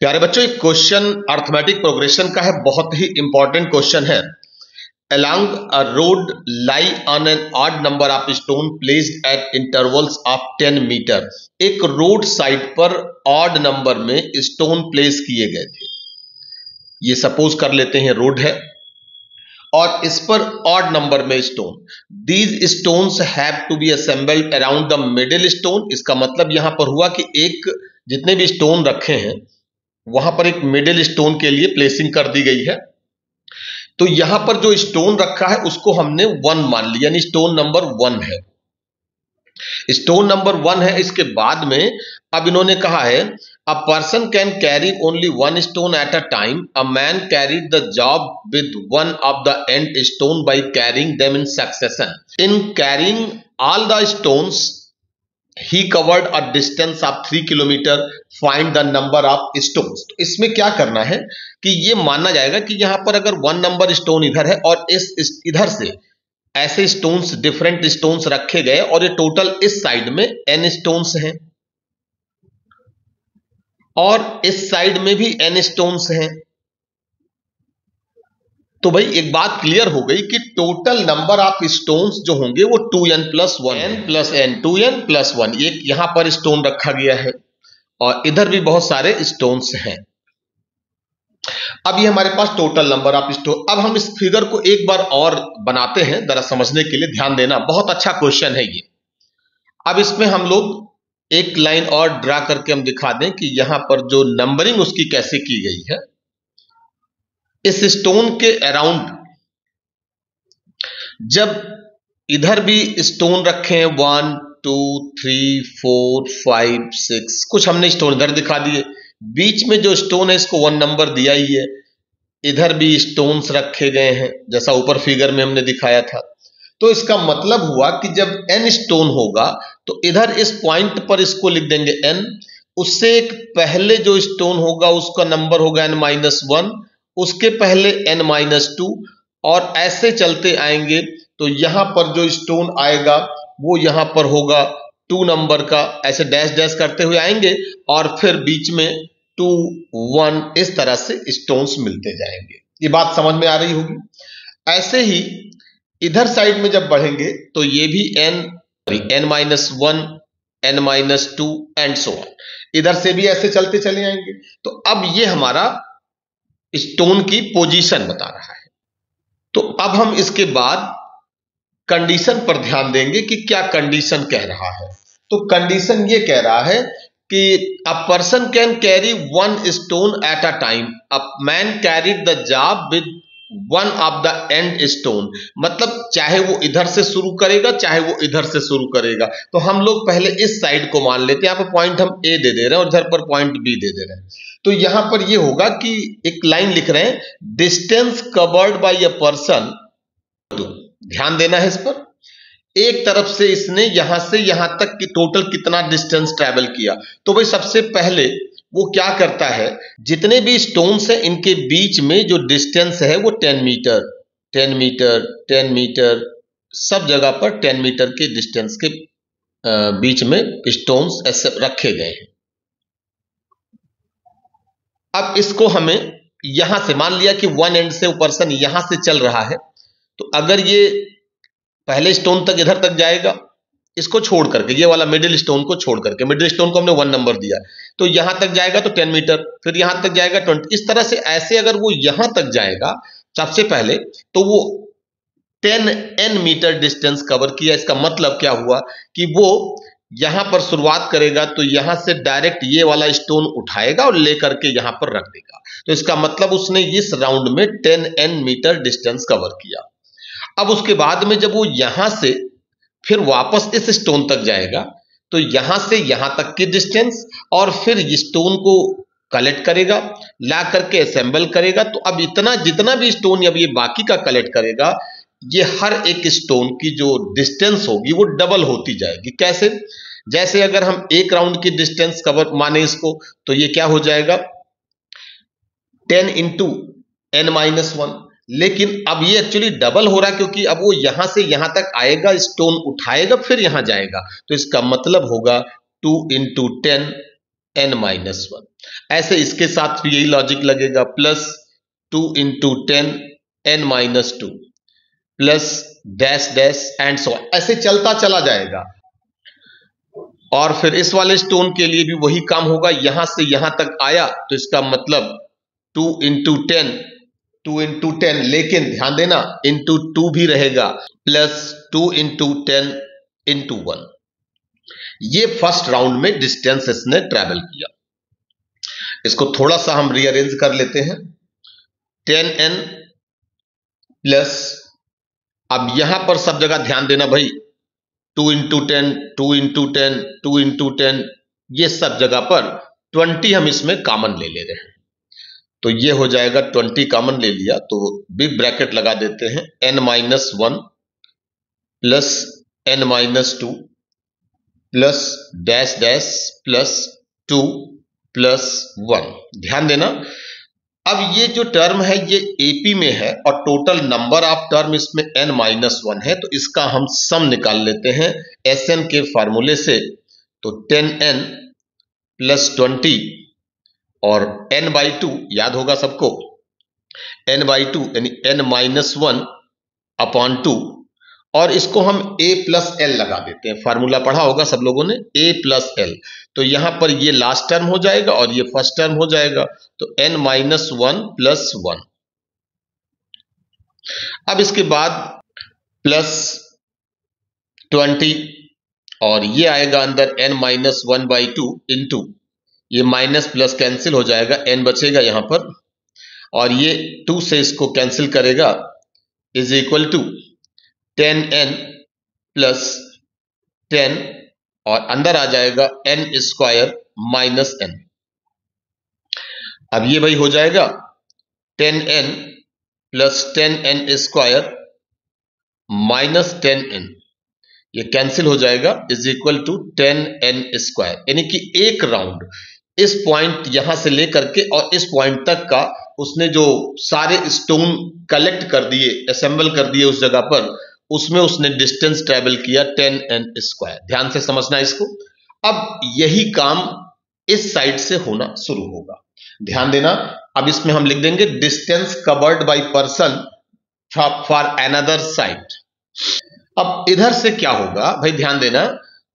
प्यारे बच्चों, एक क्वेश्चन अर्थमेटिक प्रोग्रेशन का है, बहुत ही इंपॉर्टेंट क्वेश्चन है। Along a road lie on an odd number of stone placed at intervals of 10 metre. एक रोड साइड पर ऑड नंबर में स्टोन प्लेस किए गए थे। ये सपोज कर लेते हैं रोड है और इस पर ऑड नंबर में stone. These stones have to be assembled around the middle stone. इसका मतलब यहां पर हुआ कि एक जितने भी स्टोन रखे हैं वहां पर एक मिडिल स्टोन के लिए प्लेसिंग कर दी गई है। तो यहां पर जो स्टोन रखा है उसको हमने 1 मान लिया, यानी स्टोन नंबर 1 है। स्टोन नंबर 1 है। इसके बाद में अब इन्होंने कहा है a person can carry only 1 stone at a time. A man carried the job with 1 of the end stone by carrying them in succession. In carrying all the stones he covered a distance of 3 kilometre. find the number of stones। तो इसमें क्या करना है कि ये मानना जाएगा कि यहां पर अगर 1 नंबर स्टोन इधर है और इस इधर से ऐसे स्टोन्स, डिफरेंट स्टोन्स रखे गए और ये टोटल इस साइड में n स्टोन्स हैं और इस साइड में भी n स्टोन्स हैं। तो भाई एक बात क्लियर हो गई कि टोटल नंबर ऑफ स्टोन्स जो होंगे वो 2n + 1 n + n 2n + 1। एक यहां पर स्टोन रखा गया है और इधर भी बहुत सारे स्टोन्स हैं। अब ये हमारे पास टोटल नंबर ऑफ स्टोन। अब हम इस फिगर को एक बार और बनाते हैं जरा समझने के लिए, ध्यान देना, बहुत अच्छा क्वेश्चन है ये। अब इसमें हम लोग एक लाइन और ड्रा करके हम दिखा दें कि यहां पर जो नंबरिंग उसकी कैसे की गई है। इस स्टोन के अराउंड जब इधर भी स्टोन रखे हैं 1 2 3 4 5 6, कुछ हमने स्टोन इधर दिखा दिए। बीच में जो स्टोन है इसको 1 नंबर दिया ही है। इधर भी स्टोन्स रखे गए हैं जैसा ऊपर फिगर में हमने दिखाया था। तो इसका मतलब हुआ कि जब n स्टोन होगा तो इधर इस पॉइंट पर इसको लिख देंगे n। उससे एक पहले जो स्टोन होगा उसका नंबर होगा n-1, उसके पहले n-2 और ऐसे चलते आएंगे। तो यहां पर जो स्टोन आएगा वो यहां पर होगा 2 नंबर का, ऐसे डैश डैश करते हुए आएंगे और फिर बीच में 2 1 इस तरह से स्टोन्स मिलते जाएंगे। ये बात समझ में आ रही होगी। ऐसे ही इधर साइड में जब बढ़ेंगे तो ये भी n-1 n-2 and so on, इधर से भी ऐसे चलते चले आएंगे। तो अब ये हमारा स्टोन की पोजीशन बता रहा है। तो अब हम इसके बाद कंडीशन पर ध्यान देंगे कि क्या कंडीशन कह रहा है। तो कंडीशन ये कह रहा है कि a person can carry 1 stone at a time. A man carried the job with 1 of the end stone. मतलब चाहे वो इधर से शुरू करेगा चाहे वो इधर से शुरू करेगा। तो हम लोग पहले इस साइड को मान लेते हैं। यहाँ पर पॉइंट हम ए दे दे रहे हैं और इधर पर पॉइंट बी दे दे रहे हैं। तो यहां पर ये होगा कि एक लाइन लिख रहे हैं, distance covered by a person. ध्यान देना है इस पर। एक तरफ से इसने यहां से यहां तक की टोटल कितना डिस्टेंस ट्रैवल किया। तो भाई सबसे पहले वो क्या करता है, जितने भी स्टोन्स हैं इनके बीच में जो डिस्टेंस है वो 10 मीटर 10 मीटर 10 मीटर, सब जगह पर 10 मीटर के डिस्टेंस के बीच में स्टोन्स ऐसे रखे गए हैं। अब इसको हमें यहां से मान लिया कि 1 एंड से वो पर्सन यहां से चल रहा है। तो अगर ये पहले स्टोन तक इधर तक जाएगा, इसको छोड़ करके, ये वाला मिडिल स्टोन को छोड़ करके, मिडिल स्टोन को हमने 1 नंबर दिया, तो यहां तक जाएगा तो 10 मीटर, फिर यहां तक जाएगा 20। इस तरह से ऐसे अगर वो यहां तक जाएगा सबसे पहले तो वो 10n मीटर डिस्टेंस कवर किया। इसका मतलब क्या हुआ कि वो यहां पर शुरुआत करेगा तो यहां से डायरेक्ट ये वाला स्टोन उठाएगा और लेकर के यहां पर रख देगा। तो इसका मतलब उसने इस राउंड में 10n मीटर डिस्टेंस कवर किया। अब उसके बाद में जब वो यहां से फिर वापस इस स्टोन तक जाएगा तो यहां से यहां तक की डिस्टेंस और फिर स्टोन को कलेक्ट करेगा, ला करके असेंबल करेगा। तो अब इतना जितना भी स्टोन अब ये बाकी का कलेक्ट करेगा, ये हर एक स्टोन की जो डिस्टेंस होगी वो डबल होती जाएगी। कैसे? जैसे अगर हम एक राउंड की डिस्टेंस कवर माने इसको, तो ये क्या हो जाएगा 10 इंटू n-1। लेकिन अब ये एक्चुअली डबल हो रहा है क्योंकि अब वो यहां से यहां तक आएगा, स्टोन उठाएगा, फिर यहां जाएगा। तो इसका मतलब होगा 2 इंटू 10 n माइनस 1। ऐसे इसके साथ भी यही लॉजिक लगेगा, plus 2 into 10 n minus 2 plus dash dash and so ऐसे चलता चला जाएगा। और फिर इस वाले स्टोन के लिए भी वही काम होगा, यहां से यहां तक आया तो इसका मतलब 2 इंटू 10 लेकिन ध्यान देना इंटू 2 भी रहेगा, प्लस 2 इंटू 10 इंटू 1। ये फर्स्ट राउंड में डिस्टेंस इसने ट्रेवल किया। इसको थोड़ा सा हम रीअरेंज कर लेते हैं। 10n प्लस, अब यहां पर सब जगह ध्यान देना भाई, 2 इंटू 10 2 इंटू 10 2 इंटू 10, ये सब जगह पर 20 हम इसमें कॉमन ले रहे हैं, तो ये हो जाएगा 20 कॉमन ले लिया तो बिग ब्रैकेट लगा देते हैं, n minus 1 plus n minus 2 plus dash dash plus 2 plus 1। ध्यान देना, अब ये जो टर्म है ये एपी में है और टोटल नंबर ऑफ टर्म इसमें n माइनस 1 है, तो इसका हम सम निकाल लेते हैं Sn के फार्मूले से। तो 10n प्लस 20 और n बाई 2 याद होगा सबको, n बाई 2 यानी n माइनस 1 अपॉन 2, और इसको हम a प्लस एल लगा देते हैं, फार्मूला पढ़ा होगा सब लोगों ने, a प्लस एल। तो यहां पर ये लास्ट टर्म हो जाएगा और ये फर्स्ट टर्म हो जाएगा, तो n माइनस 1 प्लस 1। अब इसके बाद प्लस 20 और ये आएगा अंदर n माइनस 1 बाई 2 इंटू, ये माइनस प्लस कैंसिल हो जाएगा, n बचेगा यहां पर और ये 2 से इसको कैंसिल करेगा, is equal to 10n plus 10 और अंदर आ जाएगा n स्क्वायर माइनस n। अब ये भाई हो जाएगा 10n plus 10n square minus 10n, ये कैंसिल हो जाएगा, is equal to 10n square. यानी कि एक राउंड इस पॉइंट यहां से लेकर के और इस पॉइंट तक का उसने जो सारे स्टोन कलेक्ट कर दिए, असेंबल कर दिए उस जगह पर, उसमें उसने डिस्टेंस ट्रेवल किया 10n स्क्वायर। ध्यान से समझना इसको। अब यही काम इस साइड से होना शुरू होगा, ध्यान देना। अब इसमें हम लिख देंगे distance covered by person for another side. अब इधर से क्या होगा भाई, ध्यान देना,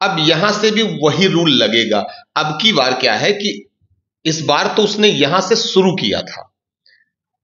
अब यहां से भी वही रूल लगेगा। अब की बार क्या है कि इस बार तो उसने यहां से शुरू किया था,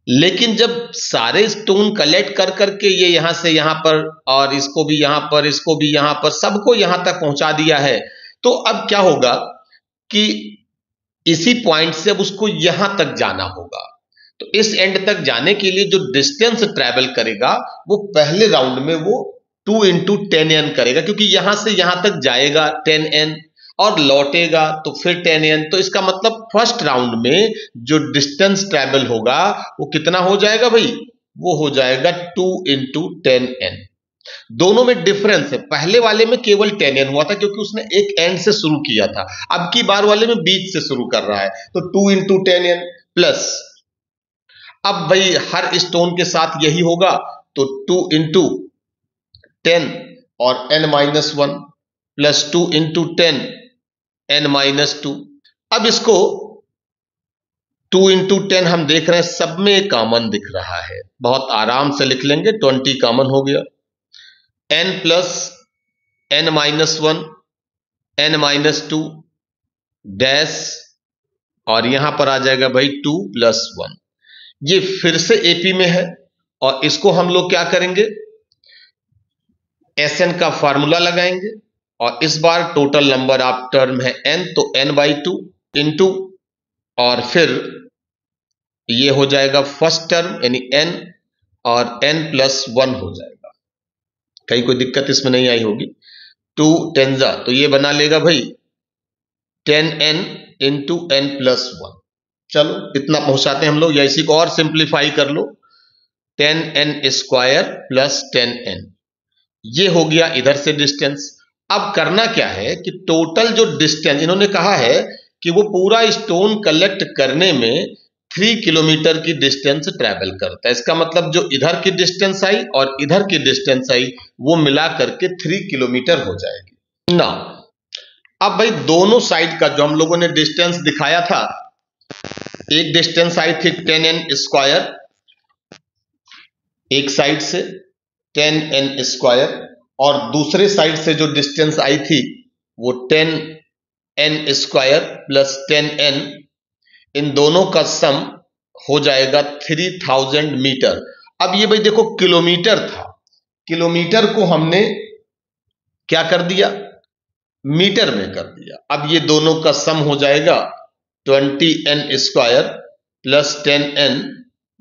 लेकिन जब सारे स्टोन कलेक्ट कर करके ये यहां से यहां पर और इसको भी यहां पर, इसको भी यहां पर, सबको यहां तक पहुंचा दिया है, तो अब क्या होगा कि इसी पॉइंट से अब उसको यहां तक जाना होगा। तो इस एंड तक जाने के लिए जो डिस्टेंस ट्रेवल करेगा वो पहले राउंड में वो 2 इंटू 10n करेगा, क्योंकि यहां से यहां तक जाएगा 10n और लौटेगा तो फिर 10n। तो इसका मतलब फर्स्ट राउंड में जो डिस्टेंस ट्रेवल होगा वो कितना हो जाएगा भाई, वो हो जाएगा 2 इंटू 10n। दोनों में डिफरेंस है, पहले वाले में केवल 10n हुआ था क्योंकि उसने एक एंड से शुरू किया था, अब की बार वाले में बीच से शुरू कर रहा है, तो 2 इंटू 10n प्लस, अब भाई हर स्टोन के साथ यही होगा, तो 2 इंटू 10 और n minus 1 plus 2 into 10 n minus 2। अब इसको 2 इंटू 10 हम देख रहे हैं सब में कॉमन दिख रहा है, बहुत आराम से लिख लेंगे, 20 कॉमन हो गया, n plus n minus 1 n minus 2 dash और यहां पर आ जाएगा भाई 2 प्लस 1। ये फिर से एपी में है और इसको हम लोग क्या करेंगे, Sn का फार्मूला लगाएंगे और इस बार टोटल नंबर ऑफ टर्म है n, तो n बाई 2 इंटू और फिर ये हो जाएगा फर्स्ट टर्म यानी n और n प्लस 1 हो जाएगा। कहीं कोई दिक्कत इसमें नहीं आई होगी, 2 10 जा तो ये बना लेगा भाई 10n इंटू n प्लस 1। चलो इतना पहुंचाते हैं हम लोग, या इसी को और सिंप्लीफाई कर लो, 10n स्क्वायर प्लस 10n, ये हो गया इधर से डिस्टेंस। अब करना क्या है कि टोटल जो डिस्टेंस इन्होंने कहा है कि वो पूरा स्टोन कलेक्ट करने में 3 किलोमीटर की डिस्टेंस ट्रैवल करता है। इसका मतलब जो इधर की डिस्टेंस आई और इधर की डिस्टेंस आई वो मिला करके 3 किलोमीटर हो जाएगी ना। अब भाई दोनों साइड का जो हम लोगों ने डिस्टेंस दिखाया था, एक डिस्टेंस आई थी 10n² एक साइड से 10n² और दूसरे साइड से जो डिस्टेंस आई थी वो 10n² प्लस 10n, इन दोनों का सम हो जाएगा 3000 मीटर। अब ये भाई देखो किलोमीटर था, किलोमीटर को हमने क्या कर दिया, मीटर में कर दिया। अब ये दोनों का सम हो जाएगा 20n² plus 10n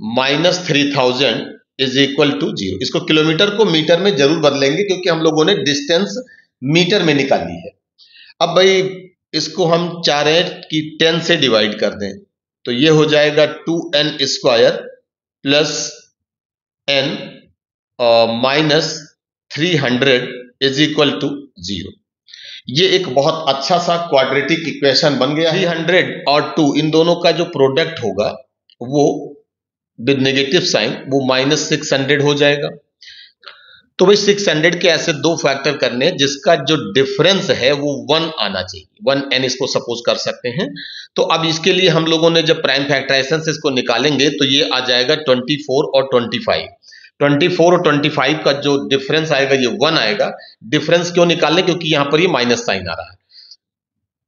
minus 3000 is equal to 0। इसको किलोमीटर को मीटर में जरूर बदलेंगे क्योंकि हम लोगों ने डिस्टेंस मीटर में निकाली है। अब भाई इसको हम चाह रहे हैं कि 10 से डिवाइड कर दें, तो ये हो जाएगा 2n² plus n minus 300 is equal to 0। ये एक बहुत अच्छा सा क्वाड्रेटिक इक्वेशन बन गया है। 300 और 2 इन दोनों का जो प्रोडक्ट होगा वो विद नेगेटिव साइन वो माइनस 600 हो जाएगा। तो भाई 600 के ऐसे दो फैक्टर करने जिसका जो डिफरेंस है वो 1 आना चाहिए, 1n इसको सपोज कर सकते हैं। तो अब इसके लिए हम लोगों ने जब प्राइम फैक्टराइजेशन से इसको निकालेंगे तो ये आ जाएगा 24 और 25। 24 और 25 का जो डिफरेंस आएगा ये 1 आएगा। डिफरेंस क्यों निकालने, क्योंकि यहां पर ये माइनस साइन आ रहा है।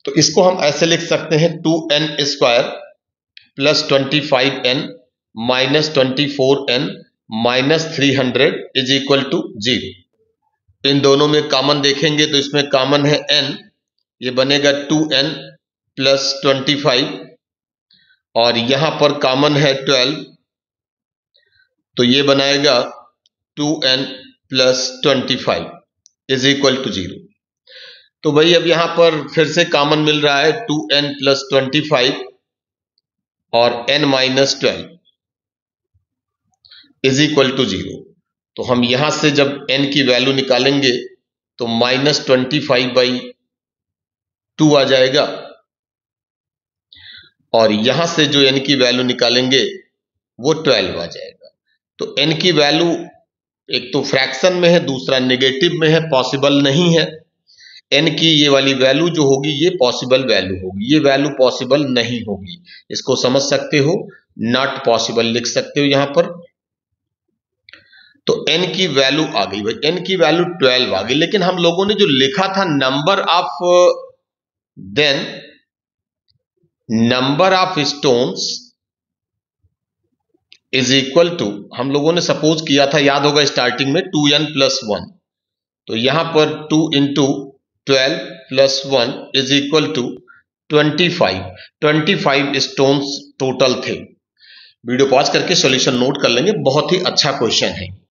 तो इसको हम ऐसे लिख सकते हैं 2n² plus 25n minus 24n minus 300 is equal to 0। इन दोनों में कॉमन देखेंगे तो इसमें कॉमन है n, ये बनेगा 2n प्लस 25 और यहां पर कॉमन है 12, तो ये बनाएगा 2n plus 25 is equal to 0। तो भाई अब यहां पर फिर से कॉमन मिल रहा है 2n प्लस 25 और n minus 12 is equal to 0। तो हम यहां से जब n की वैल्यू निकालेंगे तो माइनस 25/2 आ जाएगा और यहां से जो n की वैल्यू निकालेंगे वो 12 आ जाएगा। तो n की वैल्यू एक तो फ्रैक्शन में है, दूसरा नेगेटिव में है, पॉसिबल नहीं है। n की ये वाली वैल्यू जो होगी ये पॉसिबल वैल्यू होगी, ये वैल्यू पॉसिबल नहीं होगी। इसको समझ सकते हो, नॉट पॉसिबल लिख सकते हो यहां पर। तो n की वैल्यू आ गई भाई, n की वैल्यू 12 आ गई। लेकिन हम लोगों ने जो लिखा था number of stones is equal to, हम लोगों ने सपोज किया था, याद होगा स्टार्टिंग में 2n प्लस 1। तो यहां पर 2 into 12 plus 1 is equal to 25 stones total थे। वीडियो पॉज करके सॉल्यूशन नोट कर लेंगे, बहुत ही अच्छा क्वेश्चन है।